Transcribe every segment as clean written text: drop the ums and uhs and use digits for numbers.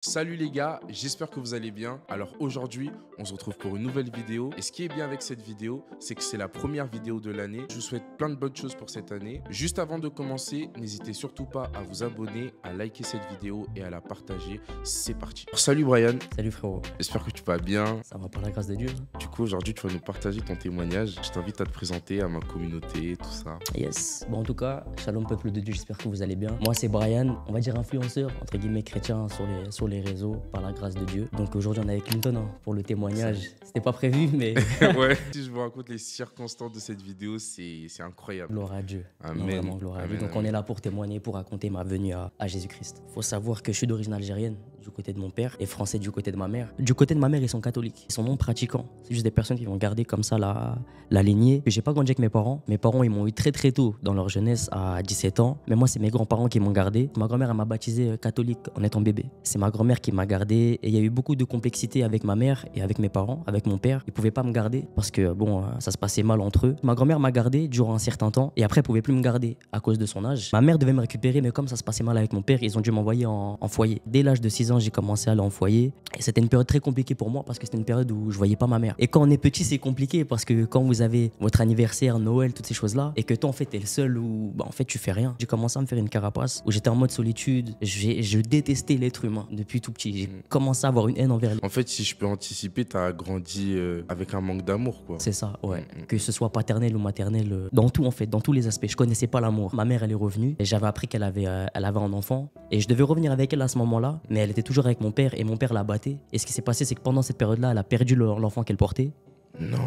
Salut les gars, j'espère que vous allez bien. Alors aujourd'hui, on se retrouve pour une nouvelle vidéo. Et ce qui est bien avec cette vidéo, c'est que c'est la première vidéo de l'année. Je vous souhaite plein de bonnes choses pour cette année. Juste avant de commencer, n'hésitez surtout pas à vous abonner, à liker cette vidéo et à la partager. C'est parti. Salut Brian, Salut frérot, j'espère que tu vas bien. ça va par la grâce de Dieu. Du coup, aujourd'hui, tu vas nous partager ton témoignage. Je t'invite à te présenter à ma communauté, tout ça. Yes. Bon, en tout cas, shalom peuple de Dieu, j'espère que vous allez bien. Moi, c'est Brian, on va dire influenceur, entre guillemets chrétien sur les réseaux, par la grâce de Dieu. Donc aujourd'hui, on est avec Clinton pour le témoignage. C'était pas prévu, mais Ouais. Si je vous raconte les circonstances de cette vidéo, c'est incroyable. gloire à Dieu. Amen. Non, vraiment, gloire à Dieu. Amen, Donc on est là pour témoigner, pour raconter ma venue à Jésus-Christ. Faut savoir que je suis d'origine algérienne, du côté de mon père, et français du côté de ma mère. Du côté de ma mère, ils sont catholiques. Ils sont non pratiquants. C'est juste des personnes qui vont garder comme ça la lignée. J'ai pas grandi avec mes parents. Mes parents, ils m'ont eu très très tôt dans leur jeunesse, à 17 ans. Mais moi, c'est mes grands-parents qui m'ont gardé. Ma grand-mère, elle m'a baptisé catholique en étant bébé. C'est ma grand-mère qui m'a gardé. Et il y a eu beaucoup de complexité avec ma mère et avec mes parents, avec mon père. Ils pouvaient pas me garder parce que, bon, ça se passait mal entre eux. Ma grand-mère m'a gardé durant un certain temps. Et après, elle pouvait plus me garder à cause de son âge. Ma mère devait me récupérer, mais comme ça se passait mal avec mon père, ils ont dû m'envoyer en foyer. Dès l'âge de 6 ans, j'ai commencé à aller en foyer. Et c'était une période très compliquée pour moi parce que c'était une période où je voyais pas ma mère. Et quand on est petit, c'est compliqué parce que quand vous avez votre anniversaire, Noël, toutes ces choses-là, et que toi, en fait, t'es le seul où, bah, en fait, tu fais rien. J'ai commencé à me faire une carapace où j'étais en mode solitude. Je détestais l'être humain depuis tout petit. J'ai commencé à avoir une haine envers lui. En fait, si je peux anticiper, tu as grandi avec un manque d'amour, quoi. C'est ça, ouais. Que ce soit paternel ou maternel, dans tout en fait, dans tous les aspects. Je connaissais pas l'amour. Ma mère, elle est revenue et j'avais appris qu'elle avait un enfant et je devais revenir avec elle à ce moment-là, mais elle était toujours avec mon père et mon père la battait. Et ce qui s'est passé, c'est que pendant cette période-là, elle a perdu l'enfant qu'elle portait. Non.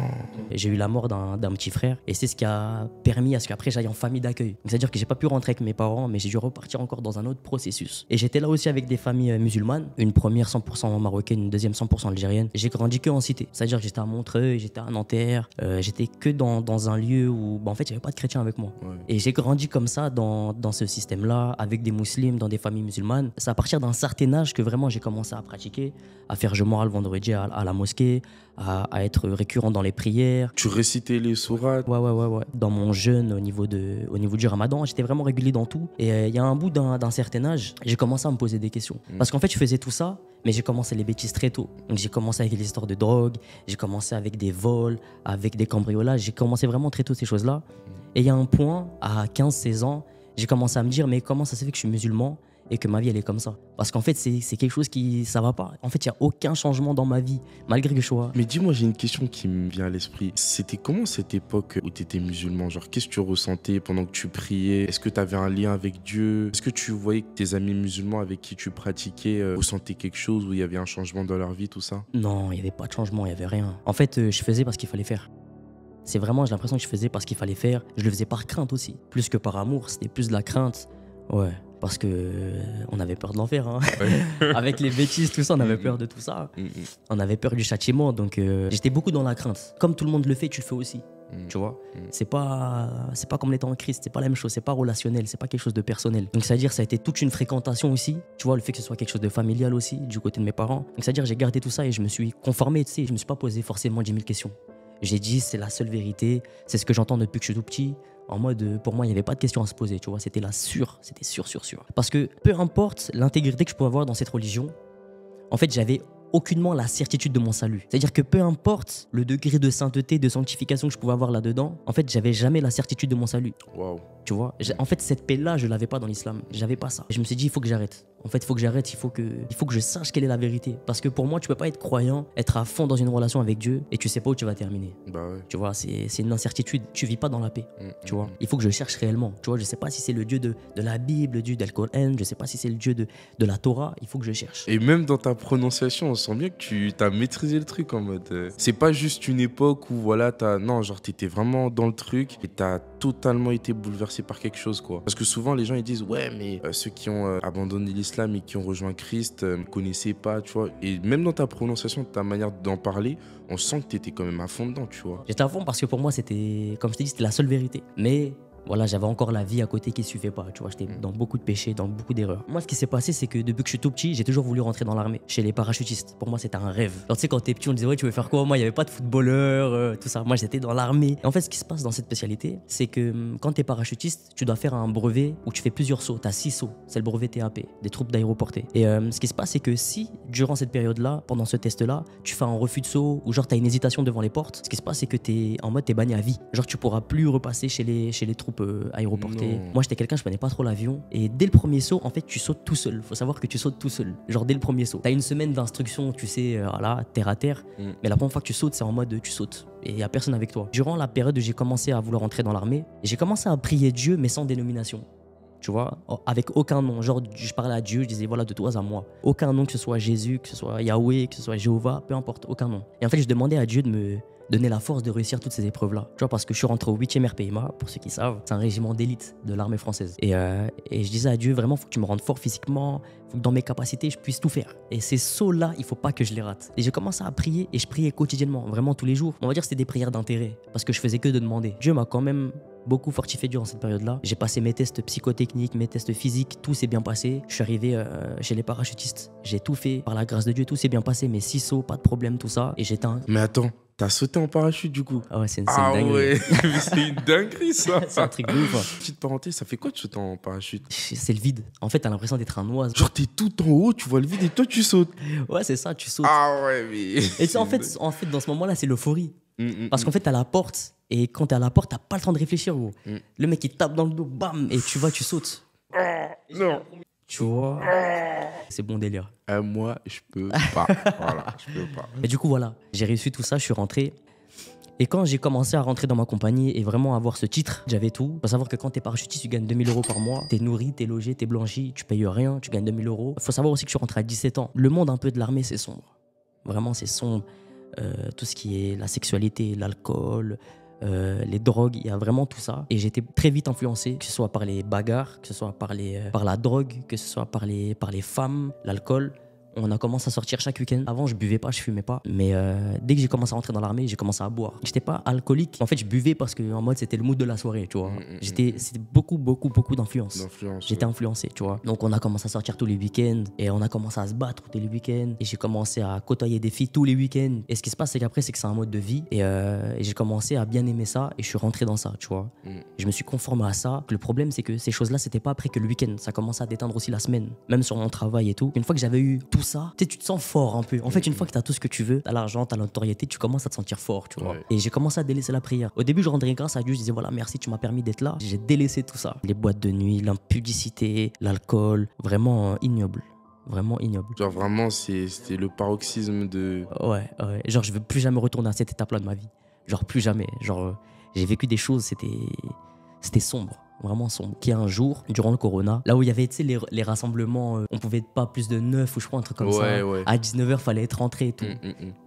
Et j'ai eu la mort d'un petit frère et c'est ce qui a permis à ce qu'après j'aille en famille d'accueil. C'est-à-dire que j'ai pas pu rentrer avec mes parents, mais j'ai dû repartir encore dans un autre processus. Et j'étais là aussi avec des familles musulmanes, une première 100% marocaine, une deuxième 100% algérienne. J'ai grandi que en cité, c'est-à-dire que j'étais à Montreuil, j'étais à Nanterre, j'étais que dans un lieu où bah, en fait il y avait pas de chrétiens avec moi. Ouais. Et j'ai grandi comme ça dans ce système-là, avec des musulmans, dans des familles musulmanes. C'est à partir d'un certain âge que vraiment j'ai commencé à pratiquer, à faire je moral vendredi à la mosquée, à être récurrent dans les prières. Tu récitais les sourates. Ouais. Dans mon jeûne, au niveau du ramadan, j'étais vraiment régulier dans tout. Et il y a un bout d'un certain âge, j'ai commencé à me poser des questions. Parce qu'en fait, je faisais tout ça, mais j'ai commencé les bêtises très tôt. Donc j'ai commencé avec les histoires de drogue, j'ai commencé avec des vols, avec des cambriolages. J'ai commencé vraiment très tôt ces choses-là. Et il y a un point, à 15-16 ans, j'ai commencé à me dire, mais comment ça se fait que je suis musulman et que ma vie elle est comme ça? Parce qu'en fait c'est quelque chose qui ça va pas. En fait il y a aucun changement dans ma vie malgré que je sois. Mais dis-moi, j'ai une question qui me vient à l'esprit. C'était comment cette époque où tu étais musulman? Genre, qu'est-ce que tu ressentais pendant que tu priais? Est-ce que tu avais un lien avec Dieu? Est-ce que tu voyais que tes amis musulmans avec qui tu pratiquais ressentaient quelque chose, où il y avait un changement dans leur vie, tout ça? Non, il y avait pas de changement, il y avait rien. En fait je faisais parce qu'il fallait faire. C'est vraiment, j'ai l'impression que je faisais parce qu'il fallait faire. Je le faisais par crainte aussi, plus que par amour. C'était plus de la crainte. Ouais, parce que on avait peur de l'enfer, hein. Ouais. Avec les bêtises, tout ça, on avait peur de tout ça. On avait peur du châtiment, donc j'étais beaucoup dans la crainte. Comme tout le monde le fait, tu le fais aussi. Tu vois, c'est pas comme l'état en Christ, c'est pas la même chose, c'est pas relationnel, c'est pas quelque chose de personnel. Donc c'est-à-dire ça a été toute une fréquentation aussi, tu vois, le fait que ce soit quelque chose de familial aussi du côté de mes parents. Donc c'est-à-dire j'ai gardé tout ça et je me suis conformé, tu sais, je me suis pas posé forcément 10 000 questions. J'ai dit c'est la seule vérité, c'est ce que j'entends depuis que je suis tout petit. En mode, pour moi, il n'y avait pas de question à se poser, tu vois, c'était c'était sûr. Parce que peu importe l'intégrité que je pouvais avoir dans cette religion, en fait, j'avais aucunement la certitude de mon salut. C'est-à-dire que peu importe le degré de sainteté, de sanctification que je pouvais avoir là-dedans, en fait, j'avais jamais la certitude de mon salut. Waouh. Tu vois, en fait, cette paix-là, je l'avais pas dans l'islam. J'avais pas ça. Et je me suis dit, il faut que j'arrête. En fait, il faut que j'arrête, il faut que je sache quelle est la vérité. Parce que pour moi, tu peux pas être croyant, être à fond dans une relation avec Dieu et tu sais pas où tu vas terminer. Bah ouais. Tu vois, c'est une incertitude. Tu vis pas dans la paix. Tu vois, il faut que je cherche réellement. Tu vois, je sais pas si c'est le Dieu de la Bible, le Dieu d'Al-Coran, je sais pas si c'est le Dieu de la Torah. Il faut que je cherche. Et même dans ta prononciation, on sent bien que tu as maîtrisé le truc en mode. C'est pas juste une époque où voilà, non, genre t'étais vraiment dans le truc et t'as totalement été bouleversé par quelque chose, quoi. Parce que souvent les gens ils disent ouais, mais ceux qui ont abandonné l'islam et qui ont rejoint Christ ne connaissaient pas, tu vois. Et même dans ta prononciation, ta manière d'en parler, on sent que t'étais quand même à fond dedans, tu vois. J'étais à fond parce que pour moi, c'était, comme je t'ai dit, c'était la seule vérité. Mais Voilà, j'avais encore la vie à côté qui ne suivait pas. Tu vois, j'étais dans beaucoup de péchés, dans beaucoup d'erreurs. Moi, ce qui s'est passé, c'est que depuis que je suis tout petit, j'ai toujours voulu rentrer dans l'armée, chez les parachutistes. Pour moi, c'était un rêve. Alors, tu sais, quand t'es petit, on disait, ouais, tu veux faire quoi? Moi, il n'y avait pas de footballeur, tout ça. Moi, j'étais dans l'armée. Et en fait, ce qui se passe dans cette spécialité, c'est que quand t'es parachutiste, tu dois faire un brevet où tu fais plusieurs sauts. T'as 6 sauts. C'est le brevet TAP, des troupes d'aéroportée. Et ce qui se passe, c'est que si, durant cette période-là, pendant ce test-là, tu fais un refus de saut ou genre t'as une hésitation devant les portes, ce qui se passe, c'est que t'es banni à vie. Genre, tu pourras plus repasser chez les troupes aéroportées. Moi, j'étais quelqu'un, je prenais pas trop l'avion. Et dès le premier saut, en fait, tu sautes tout seul. Faut savoir que tu sautes tout seul. Genre, dès le premier saut. T'as une semaine d'instruction, tu sais, voilà, terre à terre. Mais la première fois que tu sautes, c'est en mode tu sautes. Et il y a personne avec toi. Durant la période où j'ai commencé à vouloir entrer dans l'armée, j'ai commencé à prier Dieu, mais sans dénomination. Tu vois, avec aucun nom. Genre, je parlais à Dieu, je disais, voilà, de toi à moi. Aucun nom, que ce soit Jésus, que ce soit Yahweh, que ce soit Jéhovah, peu importe, aucun nom. Et en fait, je demandais à Dieu de me donner la force de réussir toutes ces épreuves-là. Tu vois, parce que je suis rentré au 8e RPIMA, pour ceux qui savent, c'est un régiment d'élite de l'armée française. Et je disais à Dieu, vraiment, il faut que tu me rendes fort physiquement, il faut que dans mes capacités, je puisse tout faire. Et ces sauts-là, il faut pas que je les rate. Et j'ai commencé à prier, et je priais quotidiennement, vraiment tous les jours. On va dire que c'était des prières d'intérêt, parce que je faisais que de demander. Dieu m'a quand même beaucoup fortifié durant cette période-là. J'ai passé mes tests psychotechniques, mes tests physiques, tout s'est bien passé. Je suis arrivé chez les parachutistes. J'ai tout fait. Par la grâce de Dieu, tout s'est bien passé. Mes 6 sauts, pas de problème, tout ça. Et j'étais un... Mais attends, t'as sauté en parachute du coup? Ah ouais, c'est une dinguerie. Ouais, mais c'est une dinguerie ça. C'est un truc de ouf. Hein. Petite parenthèse, ça fait quoi de sauter en parachute? C'est le vide. En fait, t'as l'impression d'être un oiseau. Genre t'es tout en haut, tu vois le vide et toi tu sautes. Ouais, c'est ça, tu sautes. Ah ouais, mais... Et tu sais, en fait, dans ce moment-là, c'est l'euphorie. Parce qu'en fait, t'as la porte. Et quand t'es à la porte, t'as pas le temps de réfléchir, gros. Le mec, il tape dans le dos, bam, et tu vois, tu sautes. Non. Tu vois, c'est bon délire. Moi, je peux pas. Voilà, je peux pas. Et du coup, voilà, j'ai réussi tout ça, je suis rentré. Et quand j'ai commencé à rentrer dans ma compagnie et vraiment avoir ce titre, j'avais tout. Faut savoir que quand t'es parachutiste, tu gagnes 2000 € par mois. T'es nourri, t'es logé, t'es blanchi, tu payes rien, tu gagnes 2000 €. Faut savoir aussi que je suis rentré à 17 ans. Le monde un peu de l'armée, c'est sombre. Vraiment, c'est sombre. Tout ce qui est la sexualité, l'alcool, les drogues, il y a vraiment tout ça. Et j'ai été très vite influencé, que ce soit par les bagarres, que ce soit par la drogue, que ce soit par les femmes, l'alcool. On a commencé à sortir chaque week-end. Avant, je buvais pas, je fumais pas. Mais dès que j'ai commencé à rentrer dans l'armée, j'ai commencé à boire. J'étais pas alcoolique. En fait, je buvais parce que en mode c'était le mood de la soirée, tu vois. C'était beaucoup d'influence. J'étais influencé, tu vois. Donc on a commencé à sortir tous les week-ends et on a commencé à se battre tous les week-ends. Et j'ai commencé à côtoyer des filles tous les week-ends. Et ce qui se passe, c'est qu'après, c'est que c'est un mode de vie. Et j'ai commencé à bien aimer ça et je suis rentré dans ça, tu vois. Je me suis conformé à ça. Le problème, c'est que ces choses-là, c'était pas après que le week-end. Ça commençait à déteindre aussi la semaine, même sur mon travail et tout. Une fois que j'avais eu tout ça, tu sais, tu te sens fort un peu. En fait, une fois que tu as tout ce que tu veux, tu as l'argent, tu as la notoriété, tu commences à te sentir fort, tu vois. Ouais. Et j'ai commencé à délaisser la prière. Au début, je rendais grâce à Dieu, je disais voilà, merci, tu m'as permis d'être là. J'ai délaissé tout ça. Les boîtes de nuit, l'impudicité, l'alcool, vraiment ignoble. Vraiment ignoble. Genre vraiment, c'était le paroxysme de... Ouais. Genre, je veux plus jamais retourner à cette étape-là de ma vie. Genre, plus jamais. Genre, j'ai vécu des choses, c'était sombre. Vraiment sombre. Qu'il y a un jour, durant le Corona, là où il y avait, tu sais, les rassemblements, on pouvait être pas plus de 9 ou je crois un truc comme ça. Ouais. À 19h, fallait être rentré et tout.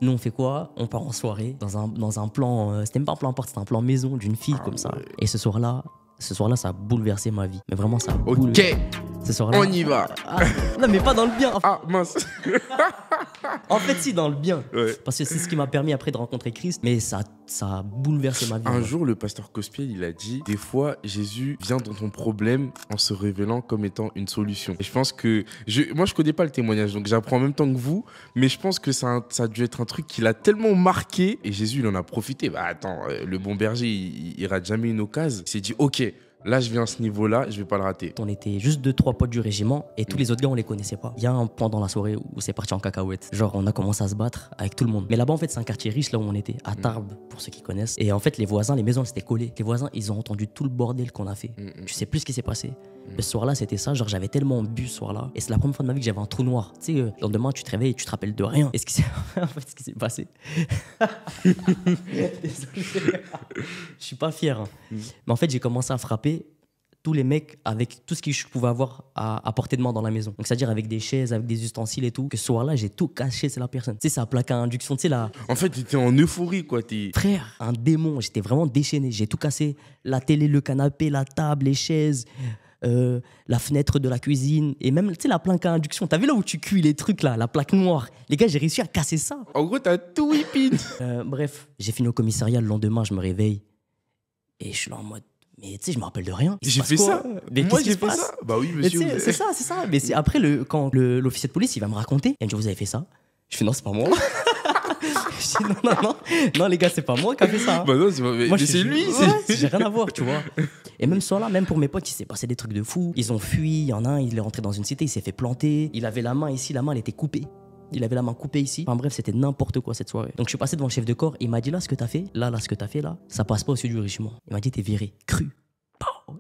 Nous, on fait quoi? On part en soirée dans un plan, c'était même pas un plan porte, c'était un plan maison d'une fille comme ça. Et ce soir-là, ça a bouleversé ma vie. Mais vraiment, ça a bouleversé. Ok, ce soir-là, on y va. Non, mais pas dans le bien. Ah, mince. En fait, si, dans le bien. Ouais. Parce que c'est ce qui m'a permis après de rencontrer Christ. Mais ça a bouleversé ma vie. Un jour, le pasteur Cospiel, il a dit, des fois, Jésus vient dans ton problème en se révélant comme étant une solution. Et je pense que... Moi, je connais pas le témoignage, donc j'apprends en même temps que vous. Mais je pense que ça a dû être un truc qui l'a tellement marqué. Et Jésus, il en a profité. Bah attends, le bon berger, il rate jamais une occasion. Il s'est dit, ok, là, je viens à ce niveau-là, je vais pas le rater. On était juste 2-3 potes du régiment et tous les autres gars, on les connaissait pas. Il y a un point dans la soirée où c'est parti en cacahuète. Genre, on a commencé à se battre avec tout le monde. Mais là-bas, en fait, c'est un quartier riche, là où on était, à Tarbes, pour ceux qui connaissent. Et en fait, les voisins, les maisons, elles s'étaient collées. Les voisins, ils ont entendu tout le bordel qu'on a fait. Tu sais plus ce qui s'est passé. Mais ce soir-là, c'était ça. Genre, j'avais tellement bu ce soir-là. Et c'est la première fois de ma vie que j'avais un trou noir. Tu sais, le lendemain, tu te réveilles et tu te rappelles de rien. Et en fait, ce qui s'est passé. Désolé. Je suis pas fier. Hein. Mais en fait, j'ai commencé à frapper tous les mecs avec tout ce que je pouvais avoir à portée de main dans la maison. Donc, c'est-à-dire avec des chaises, avec des ustensiles et tout. Que ce soir-là, j'ai tout caché, c'est la personne. Tu sais, c'est un plaque à induction, tu sais, là. En fait, t'étais en euphorie, quoi. Frère, un démon. J'étais vraiment déchaîné. J'ai tout cassé. La télé, le canapé, la table, les chaises, la fenêtre de la cuisine. Et même, tu sais, la plaque à induction. T'as vu là où tu cuis les trucs, là, la plaque noire. Les gars, j'ai réussi à casser ça. En gros, t'as tout whipping. Bref, j'ai fini au commissariat. Le lendemain, je me réveille. Et je suis là en mode... Mais tu sais, je me rappelle de rien. J'ai fait ça. Mais moi, j'ai fait ça. Bah oui, monsieur. C'est ça. Mais après, quand l'officier de police, il va me raconter, il me dit, vous avez fait ça? Je fais, non, c'est pas moi. Je dis, non, les gars, c'est pas moi qui a fait ça. Hein. Bah non, c'est pas... mais c'est lui. J'ai rien à voir, tu vois. Et même ce soir-là, même pour mes potes, il s'est passé des trucs de fou. Ils ont fui. Il y en a un, il est rentré dans une cité, il s'est fait planter. Il avait la main ici, la main, elle était coupée. Il avait la main coupée ici. Enfin bref, c'était n'importe quoi cette soirée. Donc je suis passé devant le chef de corps. Il m'a dit, là, ce que t'as fait, là, ce que t'as fait, là, ça passe pas au-dessus du régiment. Il m'a dit, t'es viré. Cru.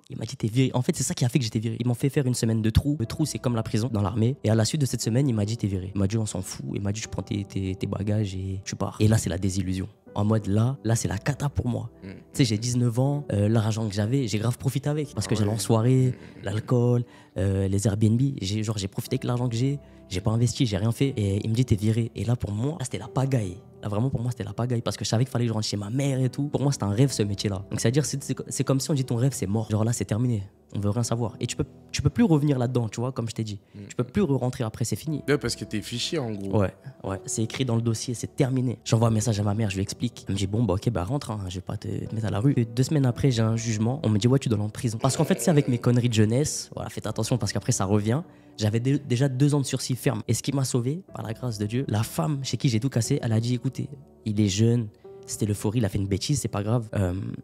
Il m'a dit t'es viré. En fait, c'est ça qui a fait que j'étais viré. Ils m'ont fait faire une semaine de trou. Le trou, c'est comme la prison dans l'armée. Et à la suite de cette semaine, il m'a dit t'es viré. Il m'a dit on s'en fout. Il m'a dit je prends tes bagages et tu pars. Et là, c'est la désillusion. En mode là, c'est la cata pour moi. Tu sais, j'ai 19 ans. L'argent que j'avais, j'ai grave profité avec. Parce que j'allais en soirée, l'alcool, les Airbnb. J'ai profité avec l'argent que j'ai pas investi, j'ai rien fait. Et il me dit t'es viré. Et là, pour moi, là, c'était la pagaille. Là, vraiment, pour moi, c'était la pagaille parce que je savais qu'il fallait que je rentre chez ma mère et tout. Pour moi, c'était un rêve, ce métier-là. Donc, c'est-à-dire, c'est comme si on dit ton rêve, c'est mort. Genre là, c'est terminé. On veut rien savoir. Et tu peux plus revenir là-dedans, tu vois, comme je t'ai dit. Tu peux plus rentrer après, c'est fini. Ouais, parce que t'es fichier, en gros. Ouais. C'est écrit dans le dossier, c'est terminé. J'envoie un message à ma mère, je lui explique. Elle me dit, bon, bah, ok, bah, rentre, hein, je vais pas te mettre à la rue. Et 2 semaines après, j'ai un jugement. On me dit, ouais, tu dois aller en prison. Parce qu'en fait, c'est avec mes conneries de jeunesse. Voilà, faites attention parce qu'après, ça revient. J'avais déjà 2 ans de sursis ferme. Et ce qui m'a sauvé, par la grâce de Dieu, la femme chez qui j'ai tout cassé, elle a dit, écoutez, il est jeune, c'était l'euphorie, il a fait une bêtise, c'est pas grave.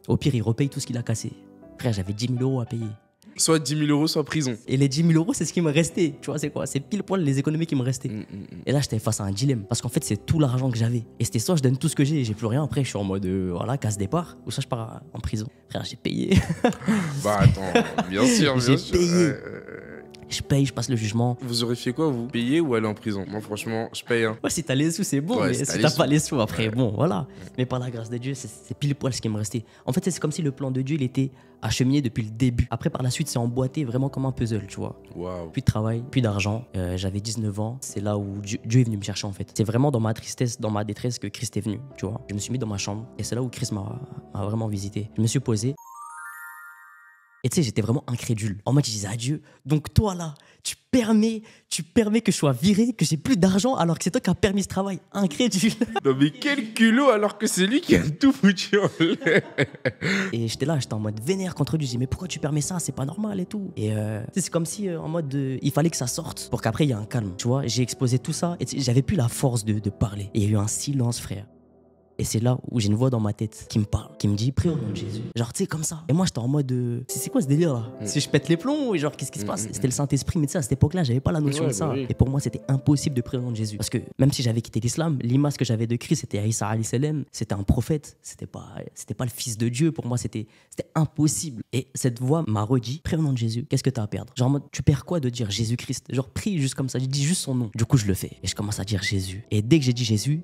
Au pire, il repaye tout ce qu'il a cassé. Frère, j'avais 10 000 euros à payer. Soit 10 000 euros, soit prison. Et les 10 000 euros, c'est ce qui me restait. Tu vois, c'est quoi? C'est pile poil les économies qui me restaient. Et là, j'étais face à un dilemme. Parce qu'en fait, c'est tout l'argent que j'avais. Et c'était soit je donne tout ce que j'ai plus rien. Après, je suis en mode, voilà, casse départ. Ou soit je pars en prison. Frère, j'ai payé. Bah attends, bien sûr, j'ai payé. Je paye, je passe le jugement. Vous aurez fait quoi, vous? Payer ou aller en prison? Moi, franchement, je paye. Hein. Ouais, si t'as les sous, c'est bon. Ouais, mais si t'as pas les sous, après, bon, voilà. Mais par la grâce de Dieu, c'est pile poil ce qui me restait. En fait, c'est comme si le plan de Dieu, il était acheminé depuis le début. Après, par la suite, c'est emboîté vraiment comme un puzzle, tu vois. Wow. Plus de travail, plus d'argent. J'avais 19 ans. C'est là où Dieu est venu me chercher, en fait. C'est vraiment dans ma tristesse, dans ma détresse que Christ est venu, tu vois. Je me suis mis dans ma chambre et c'est là où Christ m'a vraiment visité. Je me suis posé. Et tu sais, j'étais vraiment incrédule. En mode, je disais à Dieu, donc toi là, tu permets que je sois viré, que j'ai plus d'argent alors que c'est toi qui as permis ce travail. Incrédule. Non mais quel culot alors que c'est lui qui a tout foutu en l'air. Et j'étais en mode vénère contre lui. Je dis, mais pourquoi tu permets ça? C'est pas normal et tout. Et c'est comme si en mode, il fallait que ça sorte pour qu'après il y ait un calme. Tu vois, j'ai exposé tout ça et j'avais plus la force de parler. Et il y a eu un silence, frère. Et c'est là où j'ai une voix dans ma tête qui me parle, qui me dit prie au nom de Jésus. Genre, tu sais, comme ça. Et moi, j'étais en mode c'est quoi ce délire là? Si je pète les plombs, genre, qu'est-ce qui se passe? C'était le Saint-Esprit, mais tu sais, à cette époque-là, j'avais pas la notion de ça. Bah oui. Et pour moi, c'était impossible de prier au nom de Jésus. Parce que même si j'avais quitté l'islam, l'image que j'avais de Christ, c'était Isa alayhi salam, c'était un prophète, c'était pas le fils de Dieu. Pour moi, c'était impossible. Et cette voix m'a redit prie au nom de Jésus, qu'est-ce que t'as à perdre? Genre, en mode, tu perds quoi de dire Jésus-Christ? Genre, prie juste comme ça, je dis juste son nom. Du coup, je le fais. Et je commence à dire Jésus. Et dès que j'ai dit Jésus,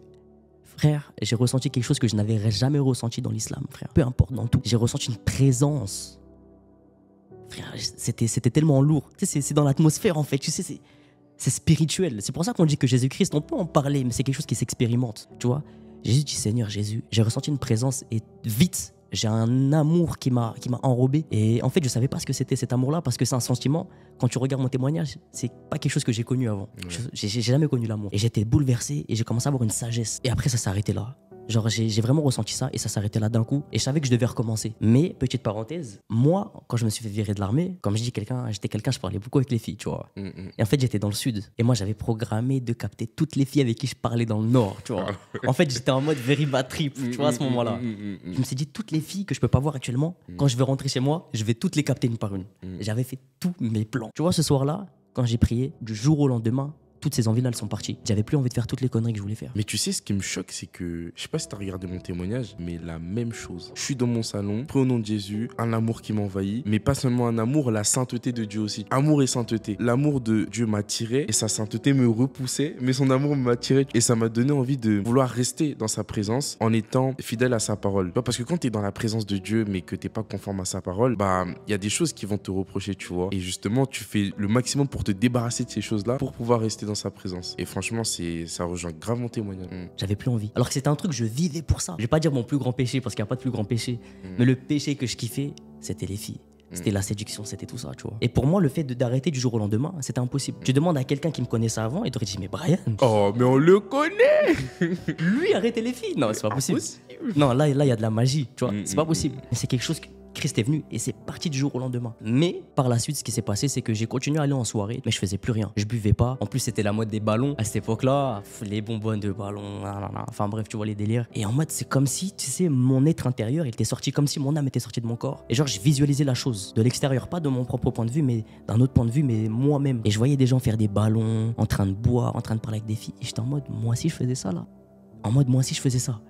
frère, j'ai ressenti quelque chose que je n'avais jamais ressenti dans l'islam, frère. Peu importe, dans tout. J'ai ressenti une présence. Frère, c'était tellement lourd. Tu sais, c'est dans l'atmosphère, en fait. Tu sais, c'est spirituel. C'est pour ça qu'on dit que Jésus-Christ, on peut en parler, mais c'est quelque chose qui s'expérimente. Tu vois, Jésus dit, Seigneur Jésus, j'ai ressenti une présence et vite, j'ai un amour qui m'a enrobé. Et en fait, je savais pas ce que c'était cet amour-là parce que c'est un sentiment. Quand tu regardes mon témoignage, c'est pas quelque chose que j'ai connu avant. Ouais. J'ai jamais connu l'amour. Et j'étais bouleversé et j'ai commencé à avoir une sagesse. Et après, ça s'est arrêté là. Genre, j'ai vraiment ressenti ça et ça s'arrêtait là d'un coup. Et je savais que je devais recommencer. Mais, petite parenthèse, moi, quand je me suis fait virer de l'armée, comme je dis, j'étais quelqu'un, je parlais beaucoup avec les filles, tu vois. Et en fait, j'étais dans le sud. Et moi, j'avais programmé de capter toutes les filles avec qui je parlais dans le nord, tu vois. En fait, j'étais en mode very bad trip, tu vois, à ce moment-là. Je me suis dit, toutes les filles que je peux pas voir actuellement, quand je vais rentrer chez moi, je vais toutes les capter une par une. J'avais fait tous mes plans. Tu vois, ce soir-là, quand j'ai prié, du jour au lendemain, toutes ces envies-là, elles sont parties. J'avais plus envie de faire toutes les conneries que je voulais faire. Mais tu sais, ce qui me choque, c'est que, je sais pas si t'as regardé mon témoignage, mais la même chose. Je suis dans mon salon, prie au nom de Jésus, un amour qui m'envahit, mais pas seulement un amour, la sainteté de Dieu aussi. Amour et sainteté. L'amour de Dieu m'attirait et sa sainteté me repoussait, mais son amour m'attirait et ça m'a donné envie de vouloir rester dans sa présence en étant fidèle à sa parole. Parce que quand t'es dans la présence de Dieu, mais que t'es pas conforme à sa parole, bah, il y a des choses qui vont te reprocher, tu vois. Et justement, tu fais le maximum pour te débarrasser de ces choses-là pour pouvoir rester dans sa présence. Et franchement, ça rejoint grave mon témoignage. J'avais plus envie. Alors que c'était un truc, je vivais pour ça. Je vais pas dire mon plus grand péché parce qu'il n'y a pas de plus grand péché. Mais le péché que je kiffais, c'était les filles. C'était la séduction, c'était tout ça, tu vois. Et pour moi, le fait d'arrêter du jour au lendemain, c'était impossible. Tu demandes à quelqu'un qui me connaissait avant et t'aurais dit, mais Brian. Oh, mais on le connaît. Lui, arrêter les filles. Non, c'est pas possible. Non, là, il y a de la magie, tu vois. C'est pas possible. Mais c'est quelque chose Christ est venu et c'est parti du jour au lendemain. Mais par la suite, ce qui s'est passé, c'est que j'ai continué à aller en soirée, mais je faisais plus rien. Je buvais pas. En plus, c'était la mode des ballons à cette époque-là. Les bonbonnes de ballons, enfin bref, tu vois les délires. Et en mode, c'est comme si, tu sais, mon être intérieur, il était sorti comme si mon âme était sortie de mon corps. Et genre, je visualisais la chose de l'extérieur, pas de mon propre point de vue, mais d'un autre point de vue, mais moi-même. Et je voyais des gens faire des ballons, en train de boire, en train de parler avec des filles. Et j'étais en mode, moi aussi, je faisais ça là. En mode, moi aussi, je faisais ça.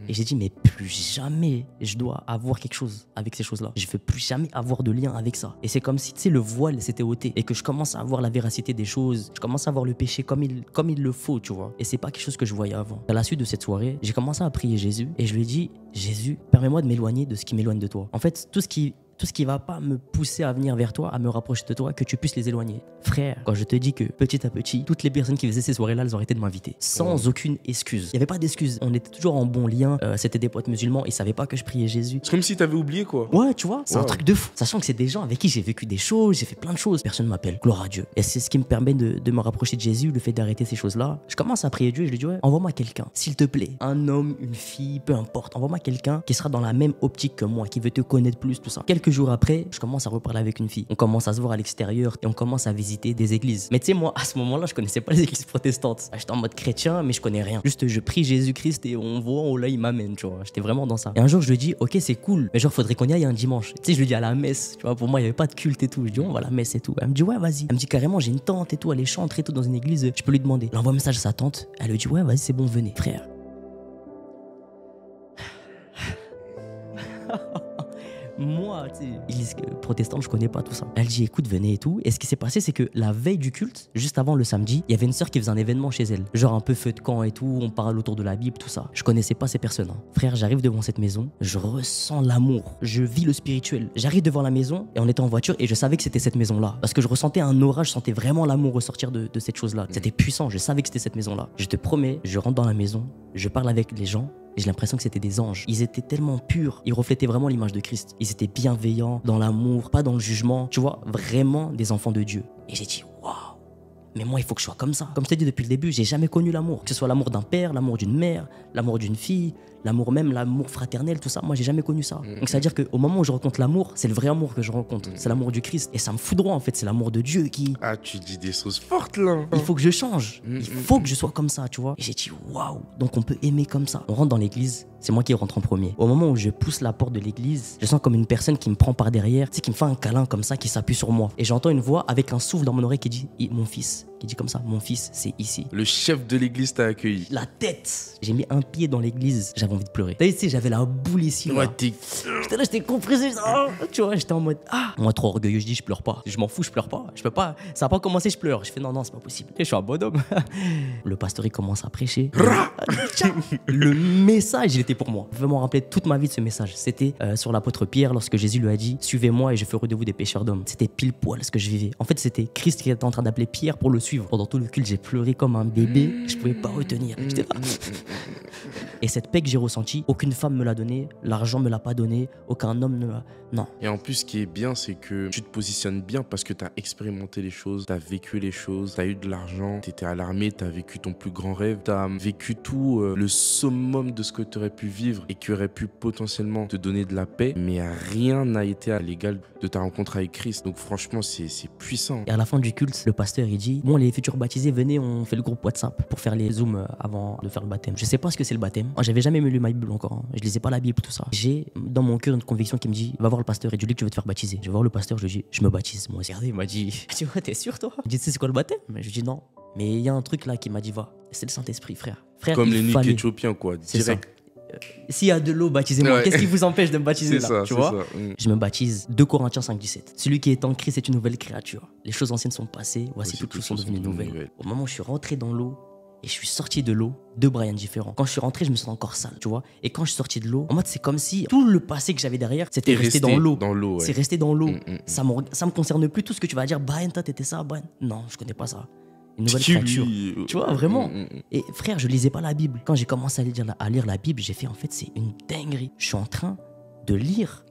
Et j'ai dit, mais plus jamais je dois avoir quelque chose avec ces choses-là. Je veux plus jamais avoir de lien avec ça. Et c'est comme si, tu sais, le voile s'était ôté et que je commence à avoir la véracité des choses. Je commence à voir le péché comme il le faut, tu vois. Et c'est pas quelque chose que je voyais avant. À la suite de cette soirée, j'ai commencé à prier Jésus et je lui ai dit, Jésus, permets-moi de m'éloigner de ce qui m'éloigne de toi. En fait, tout ce qui va pas me pousser à venir vers toi, à me rapprocher de toi, que tu puisses les éloigner. Frère, quand je te dis que petit à petit, toutes les personnes qui faisaient ces soirées-là, elles ont arrêté de m'inviter. Sans aucune excuse. Il n'y avait pas d'excuse. On était toujours en bon lien. C'était des potes musulmans. Ils savaient pas que je priais Jésus. C'est comme si t'avais oublié, quoi. Ouais, tu vois, c'est un truc de fou. Sachant que c'est des gens avec qui j'ai vécu des choses, j'ai fait plein de choses. Personne ne m'appelle. Gloire à Dieu. Et c'est ce qui me permet de me rapprocher de Jésus, le fait d'arrêter ces choses-là. Je commence à prier Dieu et je lui dis, ouais, envoie-moi quelqu'un, s'il te plaît. Un homme, une fille, peu importe. Envoie-moi quelqu'un qui sera dans la même optique que moi, qui veut te connaître plus, tout ça. Quelques jours après, je commence à reparler avec une fille. On commence à se voir à l'extérieur et on commence à visiter des églises. Mais tu sais, moi, à ce moment-là, je connaissais pas les églises protestantes. J'étais en mode chrétien, mais je connais rien. Juste, je prie Jésus-Christ et on voit où là, il m'amène, tu vois. J'étais vraiment dans ça. Et un jour, je lui dis, ok, c'est cool, mais genre, faudrait qu'on y aille un dimanche. Tu sais, je lui dis à la messe, tu vois, pour moi, il y avait pas de culte et tout. Je dis, on va à la messe et tout. Elle me dit, ouais, vas-y. Elle me dit carrément, j'ai une tante et tout, elle est chantre et tout dans une église. Je peux lui demander. Elle envoie un message à sa tante. Elle lui dit, ouais, vas-y, c'est bon, venez. Frère. Moi, tu sais, église protestante, je connais pas tout ça. Elle dit, écoute, venez et tout. Et ce qui s'est passé, c'est que la veille du culte, juste avant le samedi, il y avait une sœur qui faisait un événement chez elle. Genre un peu feu de camp et tout, on parle autour de la Bible, tout ça. Je connaissais pas ces personnes. Hein. Frère, j'arrive devant cette maison, je ressens l'amour. Je vis le spirituel. J'arrive devant la maison et on était en voiture et je savais que c'était cette maison-là. Parce que je ressentais un aura, je sentais vraiment l'amour ressortir de cette chose-là. C'était puissant, je savais que c'était cette maison-là. Je te promets, je rentre dans la maison, je parle avec les gens. Et j'ai l'impression que c'était des anges. Ils étaient tellement purs. Ils reflétaient vraiment l'image de Christ. Ils étaient bienveillants, dans l'amour, pas dans le jugement. Tu vois, vraiment des enfants de Dieu. Et j'ai dit, waouh, mais moi, il faut que je sois comme ça. Comme je t'ai dit depuis le début, j'ai jamais connu l'amour. Que ce soit l'amour d'un père, l'amour d'une mère, l'amour d'une fille, l'amour même, l'amour fraternel, tout ça. Moi, j'ai jamais connu ça. Donc, ça veut dire qu'au moment où je rencontre l'amour, c'est le vrai amour que je rencontre. C'est l'amour du Christ. Et ça me foudroie, en fait. C'est l'amour de Dieu qui... Ah, tu dis des choses fortes, là. Il faut que je change. Il faut que je sois comme ça, tu vois. Et j'ai dit, waouh, donc on peut aimer comme ça. On rentre dans l'église. C'est moi qui rentre en premier. Au moment où je pousse la porte de l'église, je sens comme une personne qui me prend par derrière, tu sais, qui me fait un câlin comme ça, qui s'appuie sur moi. Et j'entends une voix avec un souffle dans mon oreille qui dit, mon fils, qui dit comme ça, mon fils, c'est ici. Le chef de l'église t'a accueilli. La tête. J'ai mis un pied dans l'église, j'avais envie de pleurer. Tu sais, j'avais la boule ici. Ouais, j'étais là, j'étais compressé. Tu vois, j'étais en mode, moi, trop orgueilleux, je dis, je pleure pas. Je m'en fous, je pleure pas. Je peux pas. Ça a pas commencé, je pleure. Je fais, non, c'est pas possible. Et je suis un bonhomme. Le pasteur, il commence à prêcher. Le message, il était pour moi. Je veux me rappeler toute ma vie de ce message. C'était sur l'apôtre Pierre lorsque Jésus lui a dit, suivez-moi et je ferai de vous des pécheurs d'hommes. C'était pile poil ce que je vivais. En fait, c'était Christ qui était en train d'appeler Pierre pour le suivre. Pendant tout le culte, j'ai pleuré comme un bébé. Je pouvais pas retenir. J'étais là. Et cette paix que j'ai ressentie, aucune femme me l'a donnée, l'argent me l'a pas donné, aucun homme ne l'a... Non. Et en plus, ce qui est bien, c'est que tu te positionnes bien parce que tu as expérimenté les choses, tu as vécu les choses, tu as eu de l'argent, tu étais à l'armée, tu as vécu ton plus grand rêve, tu as vécu tout le summum de ce que tu aurais pu vivre et qui aurait pu potentiellement te donner de la paix, mais rien n'a été à l'égal de ta rencontre avec Christ. Donc franchement, c'est puissant. Et à la fin du culte, le pasteur, il dit, bon, les futurs baptisés, venez, on fait le groupe WhatsApp pour faire les zooms avant de faire le baptême. Je sais pas ce que c'est le baptême. Moi, j'avais jamais lu ma Bible encore. Hein. Je lisais pas la Bible, tout ça. J'ai dans mon cœur une conviction qui me dit, va voir le pasteur et dis-lui que tu veux te faire baptiser. Je vais voir le pasteur, je lui dis, je me baptise. Moi, regardez, il m'a dit, tu vois, t'es sûr, toi? Il dit, tu sais, c'est quoi le baptême? Mais je lui dis, non. Mais il y a un truc là qui m'a dit, va. C'est le Saint-Esprit, frère. Comme les nuques éthiopiens, quoi. Direct. S'il y a de l'eau, baptisez-moi. Ouais. Qu'est-ce qui vous empêche de me baptiser là, ça, tu vois? Je me baptise. 2 Corinthiens 5,17. Celui qui est en Christ est une nouvelle créature. Les choses anciennes sont passées, voici toutes choses sont devenues nouvelles. Au moment où je suis rentré dans l'eau et je suis sorti de l'eau, 2 Brian différents. Quand je suis rentré, je me sens encore sale, tu vois. Et quand je suis sorti de l'eau, en mode c'est comme si tout le passé que j'avais derrière, c'était resté dans l'eau. Ouais. C'est resté dans l'eau. Ça me concerne plus tout ce que tu vas dire. Brian, toi, t'étais ça, Brian. Non, je connais pas ça. Une nouvelle créature. Tu vois, vraiment. Et frère, je lisais pas la Bible. Quand j'ai commencé à lire la Bible, j'ai fait, en fait, c'est une dinguerie. Je suis en train de lire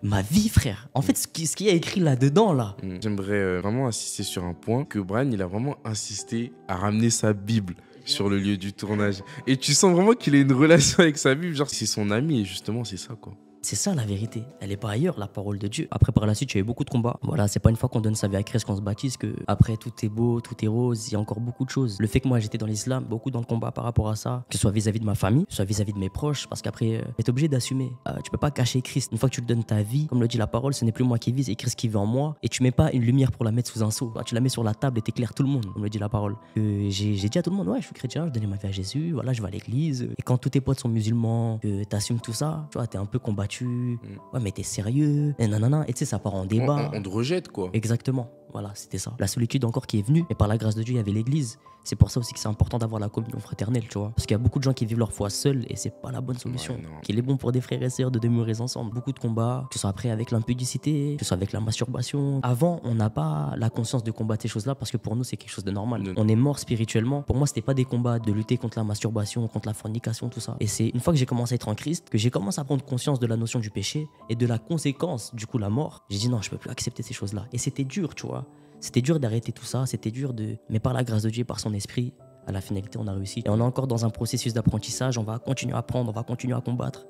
ma vie, frère. En fait, ce qui est écrit là-dedans, là. J'aimerais vraiment insister sur un point, que Brian, il a vraiment insisté à ramener sa Bible sur le lieu du tournage. Et tu sens vraiment qu'il a une relation avec sa Bible. Genre, c'est son ami, et justement, c'est ça, quoi. C'est ça la vérité. Elle est pas ailleurs, la parole de Dieu. Après, par la suite, il y a eu beaucoup de combats. Voilà, c'est pas une fois qu'on donne sa vie à Christ qu'on se baptise que après tout est beau, tout est rose. Il y a encore beaucoup de choses. Le fait que moi j'étais dans l'islam, beaucoup dans le combat par rapport à ça, que ce soit vis-à-vis de ma famille, que ce soit vis-à-vis de mes proches, parce qu'après, t'es obligé d'assumer. Tu peux pas cacher Christ. Une fois que tu lui donnes ta vie, comme le dit la parole, ce n'est plus moi qui vis, c'est Christ qui vit en moi. Et tu mets pas une lumière pour la mettre sous un seau. Tu la mets sur la table et t'éclaires tout le monde, comme le dit la parole. J'ai dit à tout le monde, ouais, je suis chrétien, je donne ma vie à Jésus, voilà, je vais à l'église. Et quand tous tes potes sont musulmans, que t'assumes tout ça, tu vois, t'es un peu combattu. Ouais, mais t'es sérieux. Et nanana. Et tu sais, ça part en débat. On te rejette, quoi. Exactement. Voilà, c'était ça. La solitude encore qui est venue, mais par la grâce de Dieu, il y avait l'église. C'est pour ça aussi que c'est important d'avoir la communion fraternelle, tu vois. Parce qu'il y a beaucoup de gens qui vivent leur foi seuls et c'est pas la bonne solution. Ouais, Qu'il est bon pour des frères et sœurs de demeurer ensemble. Beaucoup de combats, que ce soit après avec l'impudicité, que ce soit avec la masturbation. Avant, on n'a pas la conscience de combattre ces choses-là parce que pour nous, c'est quelque chose de normal. On est mort spirituellement. Pour moi, c'était pas des combats de lutter contre la masturbation, contre la fornication, tout ça. Et c'est une fois que j'ai commencé à être en Christ, que j'ai commencé à prendre conscience de la notion du péché et de la conséquence, du coup, la mort. J'ai dit non, je peux plus accepter ces choses-là. Et c'était dur, tu vois. C'était dur d'arrêter tout ça, c'était dur de... Mais par la grâce de Dieu, par son esprit, à la finalité, on a réussi. Et on est encore dans un processus d'apprentissage, on va continuer à apprendre, on va continuer à combattre.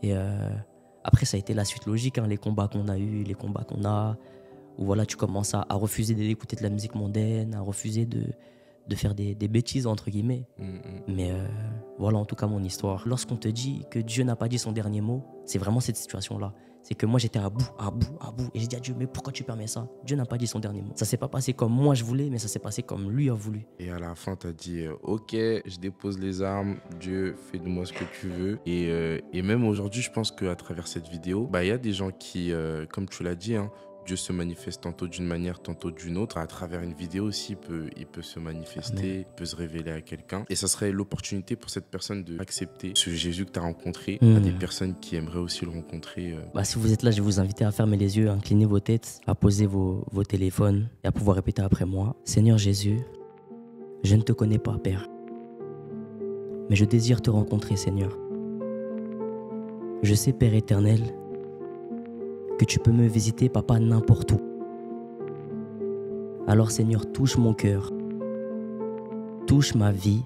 Et après, ça a été la suite logique, hein, les combats qu'on a eus, les combats qu'on a, où voilà, tu commences à refuser d'écouter de la musique mondaine, à refuser de faire des bêtises, entre guillemets. Mais voilà, en tout cas, mon histoire. Lorsqu'on te dit que Dieu n'a pas dit son dernier mot, c'est vraiment cette situation-là. C'est que moi, j'étais à bout. Et j'ai dit à Dieu, mais pourquoi tu permets ça? Dieu n'a pas dit son dernier mot. Ça s'est pas passé comme moi je voulais, mais ça s'est passé comme lui a voulu. Et à la fin, tu as dit, ok, je dépose les armes, Dieu, fais de moi ce que tu veux. Et même aujourd'hui, je pense qu'à travers cette vidéo, il y a des gens qui, comme tu l'as dit, hein, Dieu se manifeste tantôt d'une manière, tantôt d'une autre. À travers une vidéo aussi, il peut se manifester, Amen. il peut se révéler à quelqu'un. Et ça serait l'opportunité pour cette personne d'accepter ce Jésus que tu as rencontré à des personnes qui aimeraient aussi le rencontrer. Si vous êtes là, je vais vous inviter à fermer les yeux, à incliner vos têtes, à poser vos téléphones et à pouvoir répéter après moi. Seigneur Jésus, je ne te connais pas, Père. Mais je désire te rencontrer, Seigneur. Je sais, Père éternel, que tu peux me visiter, Papa, n'importe où. Alors, Seigneur, touche mon cœur, touche ma vie,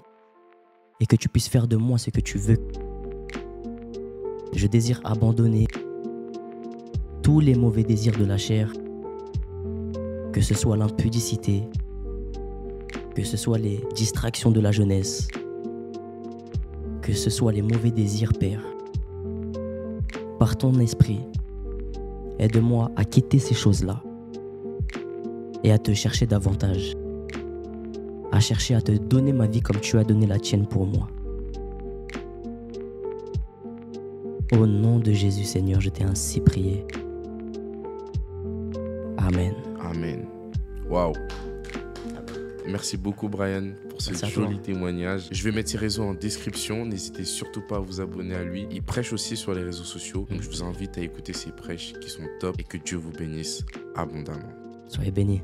et que tu puisses faire de moi ce que tu veux. Je désire abandonner tous les mauvais désirs de la chair, que ce soit l'impudicité, que ce soit les distractions de la jeunesse, que ce soit les mauvais désirs, Père. Par ton esprit, aide-moi à quitter ces choses-là et à te chercher davantage, à chercher à te donner ma vie comme tu as donné la tienne pour moi. Au nom de Jésus, Seigneur, je t'ai ainsi prié. Amen. Amen. Waouh. Merci beaucoup, Brian, pour ce joli témoignage. Je vais mettre ses réseaux en description. N'hésitez surtout pas à vous abonner à lui. Il prêche aussi sur les réseaux sociaux. Donc, je vous invite à écouter ses prêches qui sont top et que Dieu vous bénisse abondamment. Soyez bénis.